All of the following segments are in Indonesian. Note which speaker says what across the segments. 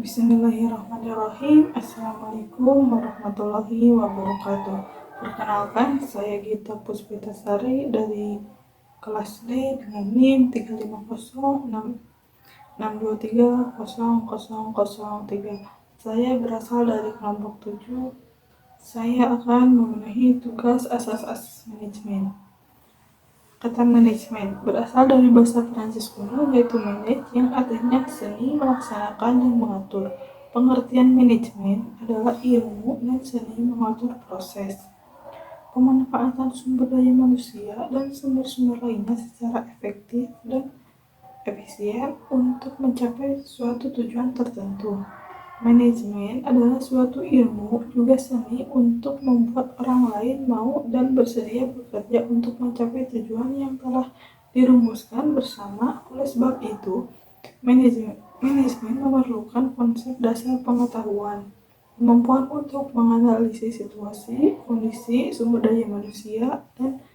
Speaker 1: Bismillahirrahmanirrahim. Assalamualaikum warahmatullahi wabarakatuh. Perkenalkan, saya Gita Puspitasari dari kelas D dengan NIM 35066230003. Saya berasal dari kelompok 7. Saya akan memenuhi tugas asas-asas manajemen. Kata manajemen berasal dari bahasa Prancis kuno yaitu manage yang artinya seni melaksanakan dan mengatur. Pengertian manajemen adalah ilmu dan seni mengatur proses, pemanfaatan sumber daya manusia dan sumber-sumber lainnya secara efektif dan efisien untuk mencapai suatu tujuan tertentu. Manajemen adalah suatu ilmu juga seni untuk membuat orang lain mau dan bersedia bekerja untuk mencapai tujuan yang telah dirumuskan bersama. Oleh sebab itu, manajemen memerlukan konsep dasar pengetahuan, kemampuan untuk menganalisis situasi, kondisi, sumber daya manusia, dan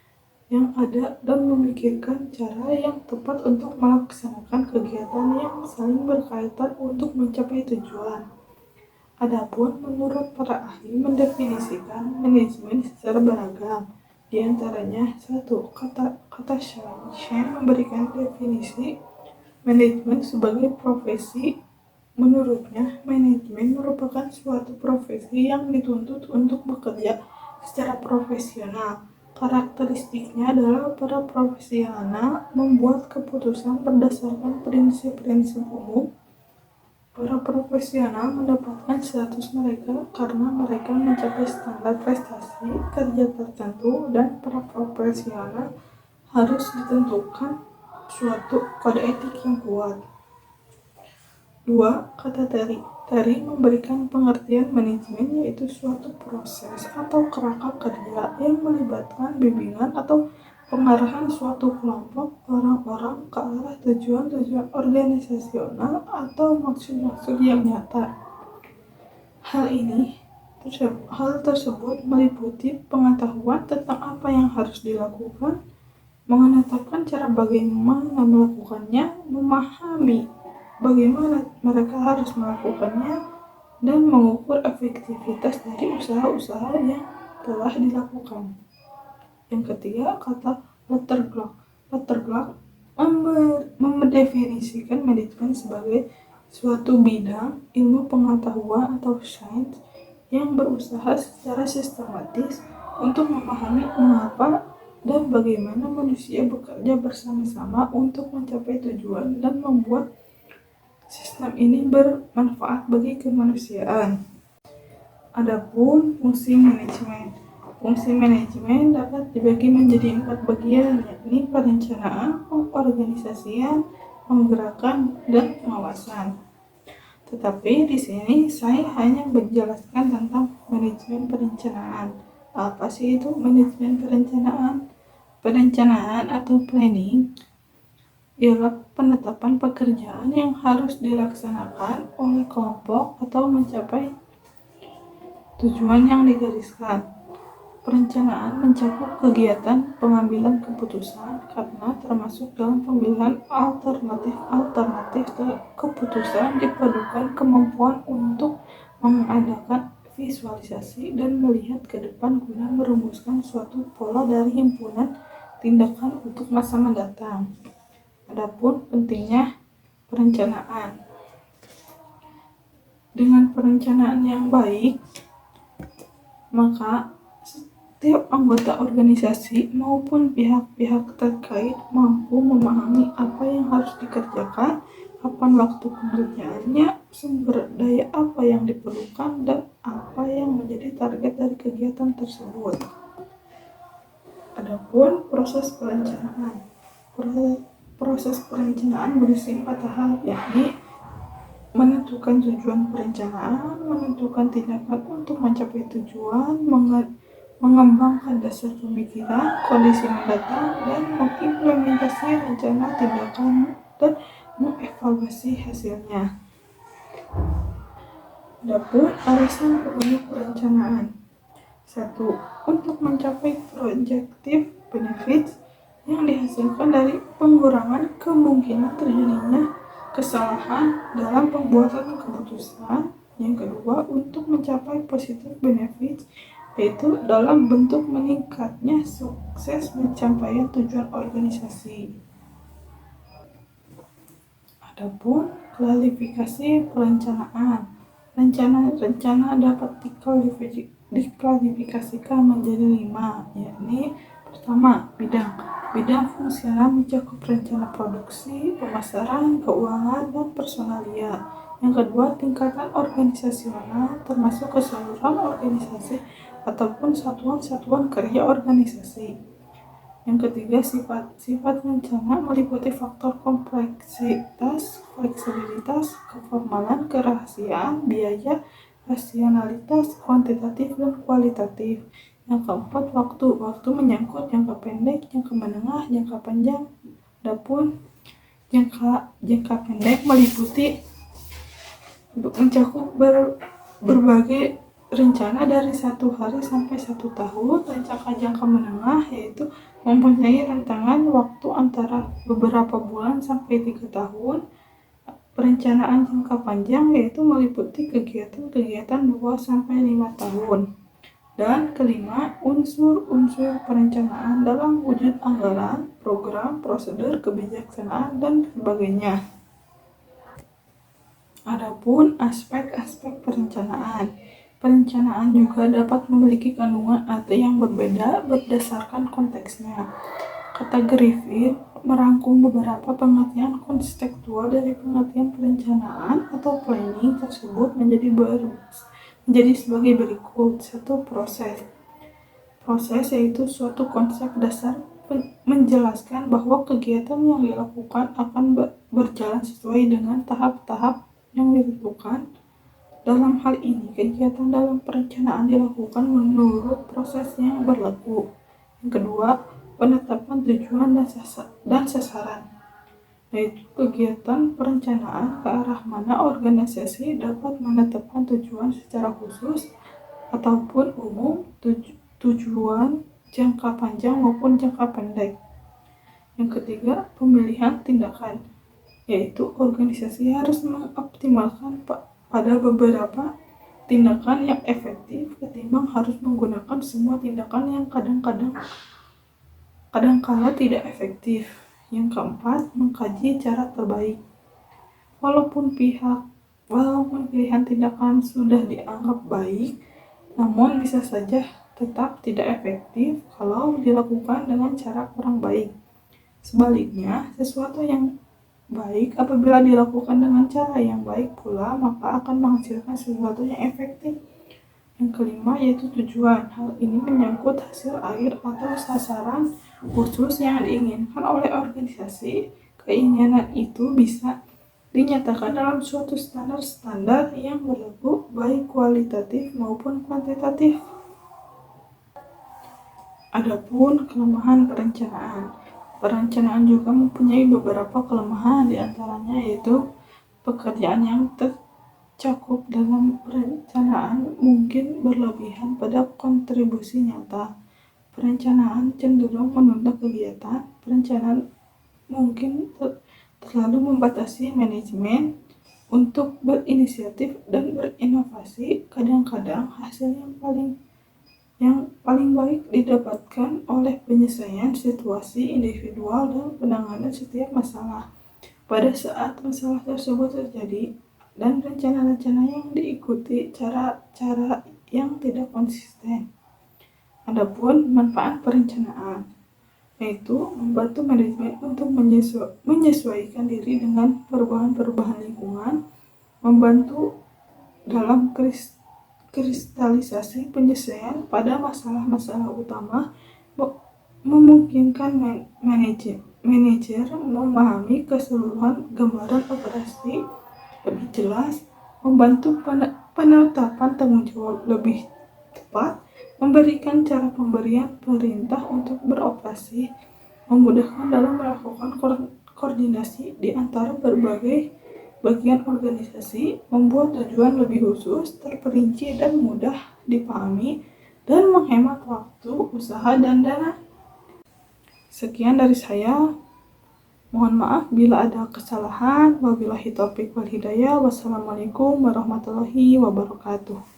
Speaker 1: yang ada dan memikirkan cara yang tepat untuk melaksanakan kegiatan yang saling berkaitan untuk mencapai tujuan. Adapun menurut para ahli mendefinisikan manajemen secara beragam. Di antaranya, satu, kata Shane memberikan definisi manajemen sebagai profesi. Menurutnya, manajemen merupakan suatu profesi yang dituntut untuk bekerja secara profesional. Karakteristiknya adalah para profesional membuat keputusan berdasarkan prinsip-prinsip umum. Para profesional mendapatkan status mereka karena mereka mencapai standar prestasi kerja tertentu, dan para profesional harus ditentukan suatu kode etik yang kuat. 2. Kata Terry. Terry memberikan pengertian manajemen yaitu suatu proses atau kerangka kerja yang melibatkan bimbingan atau pengarahan suatu kelompok orang-orang ke arah tujuan-tujuan organisasional atau maksud-maksud yang nyata. Hal tersebut meliputi pengetahuan tentang apa yang harus dilakukan, menetapkan cara bagaimana melakukannya, memahami bagaimana mereka harus melakukannya, dan mengukur efektivitas dari usaha-usaha yang telah dilakukan. Yang ketiga, kata Letterglass. Letterglass mendefinisikan manajemen sebagai suatu bidang ilmu pengetahuan atau sains yang berusaha secara sistematis untuk memahami mengapa dan bagaimana manusia bekerja bersama-sama untuk mencapai tujuan dan membuat sistem ini bermanfaat bagi kemanusiaan. Adapun fungsi manajemen. Fungsi manajemen dapat dibagi menjadi 4 bagian, yakni perencanaan, pengorganisasian, penggerakkan, dan pengawasan. Tetapi di sini saya hanya menjelaskan tentang manajemen perencanaan. Apa sih itu manajemen perencanaan? Perencanaan atau planning ialah penetapan pekerjaan yang harus dilaksanakan oleh kelompok atau mencapai tujuan yang digariskan. Perencanaan mencakup kegiatan pengambilan keputusan karena termasuk dalam pemilihan alternatif keputusan dipadukan kemampuan untuk mengadakan visualisasi dan melihat ke depan guna merumuskan suatu pola dari himpunan tindakan untuk masa mendatang. Adapun pentingnya perencanaan. Dengan perencanaan yang baik, maka setiap anggota organisasi maupun pihak-pihak terkait mampu memahami apa yang harus dikerjakan, kapan waktu pengerjaannya, sumber daya apa yang diperlukan, dan apa yang menjadi target dari kegiatan tersebut. Adapun proses perencanaan. Proses perencanaan berisi 4 hal, yakni menentukan tujuan perencanaan, menentukan tindakan untuk mencapai tujuan, mengembangkan dasar pemikiran, kondisi mendatang, dan mengimplementasi rencana tindakan dan mengevaluasi hasilnya. Adapun alasan perlunya perencanaan. 1. Untuk mencapai projective benefits yang dihasilkan dari pengurangan kemungkinan terjadinya kesalahan dalam pembuatan keputusan. Yang kedua, untuk mencapai positive benefits, yaitu dalam bentuk meningkatnya sukses pencapaian tujuan organisasi. Adapun klasifikasi perencanaan. Rencana dapat diklasifikasikan menjadi 5, yakni pertama, bidang fungsional mencakup rencana produksi, pemasaran, keuangan, dan personalia. Yang kedua, tingkatan organisasional termasuk keseluruhan organisasi ataupun satuan-satuan kerja organisasi. Yang ketiga, sifat rencana meliputi faktor kompleksitas, fleksibilitas, keformalan, kerahasiaan, biaya, rasionalitas, kuantitatif, dan kualitatif. Yang keempat, waktu menyangkut jangka pendek, jangka menengah, jangka panjang. Adapun jangka pendek meliputi mencakup berbagai rencana dari 1 hari sampai 1 tahun. Jangka menengah yaitu mempunyai rentangan waktu antara beberapa bulan sampai 3 tahun. Perencanaan jangka panjang yaitu meliputi kegiatan 2 sampai 5 tahun. Dan kelima, unsur-unsur perencanaan dalam wujud anggaran, program, prosedur, kebijaksanaan, dan sebagainya. Adapun aspek-aspek perencanaan. Perencanaan juga dapat memiliki kandungan arti yang berbeda berdasarkan konteksnya. Kata Griffin merangkum beberapa pengertian konseptual dari pengertian perencanaan atau planning tersebut menjadi sebagai berikut. 1. Proses yaitu suatu konsep dasar menjelaskan bahwa kegiatan yang dilakukan akan berjalan sesuai dengan tahap-tahap yang ditentukan. Dalam hal ini, kegiatan dalam perencanaan dilakukan menurut proses yang berlaku. Yang kedua, penetapan tujuan dan sasaran, yaitu kegiatan perencanaan ke arah mana organisasi dapat menetapkan tujuan secara khusus ataupun umum, tujuan jangka panjang maupun jangka pendek. Yang ketiga, pemilihan tindakan, yaitu organisasi harus mengoptimalkan pada beberapa tindakan yang efektif ketimbang harus menggunakan semua tindakan yang kadang-kala tidak efektif. Yang keempat, mengkaji cara terbaik. Walaupun pilihan tindakan sudah dianggap baik, namun bisa saja tetap tidak efektif kalau dilakukan dengan cara kurang baik. Sebaliknya, sesuatu yang baik apabila dilakukan dengan cara yang baik pula, maka akan menghasilkan sesuatu yang efektif. Yang kelima yaitu tujuan. Hal ini menyangkut hasil akhir atau sasaran khusus yang diinginkan oleh organisasi. Keinginan itu bisa dinyatakan dalam suatu standar yang berlaku baik kualitatif maupun kuantitatif. Adapun kelemahan perencanaan. Perencanaan juga mempunyai beberapa kelemahan, diantaranya yaitu pekerjaan yang tercakup dalam perencanaan mungkin berlebihan pada kontribusi nyata. Perencanaan cenderung menunda kegiatan. Perencanaan mungkin terlalu membatasi manajemen untuk berinisiatif dan berinovasi. Kadang-kadang hasil yang paling baik didapatkan oleh penyelesaian situasi individual dan penanganan setiap masalah pada saat masalah tersebut terjadi, dan rencana-rencana yang diikuti cara-cara yang tidak konsisten. Adapun manfaat perencanaan, yaitu membantu manajemen untuk menyesuaikan diri dengan perubahan-perubahan lingkungan, membantu dalam kristalisasi penyelesaian pada masalah-masalah utama, memungkinkan manajer memahami keseluruhan gambaran operasi lebih jelas, membantu penetapan tanggung jawab lebih tepat, memberikan cara pemberian perintah untuk beroperasi, memudahkan dalam melakukan koordinasi di antara berbagai bagian organisasi, membuat tujuan lebih khusus, terperinci dan mudah dipahami, dan menghemat waktu, usaha, dan dana. Sekian dari saya. Mohon maaf bila ada kesalahan. Wabillahi taufiq wal hidayah. Wassalamualaikum warahmatullahi wabarakatuh.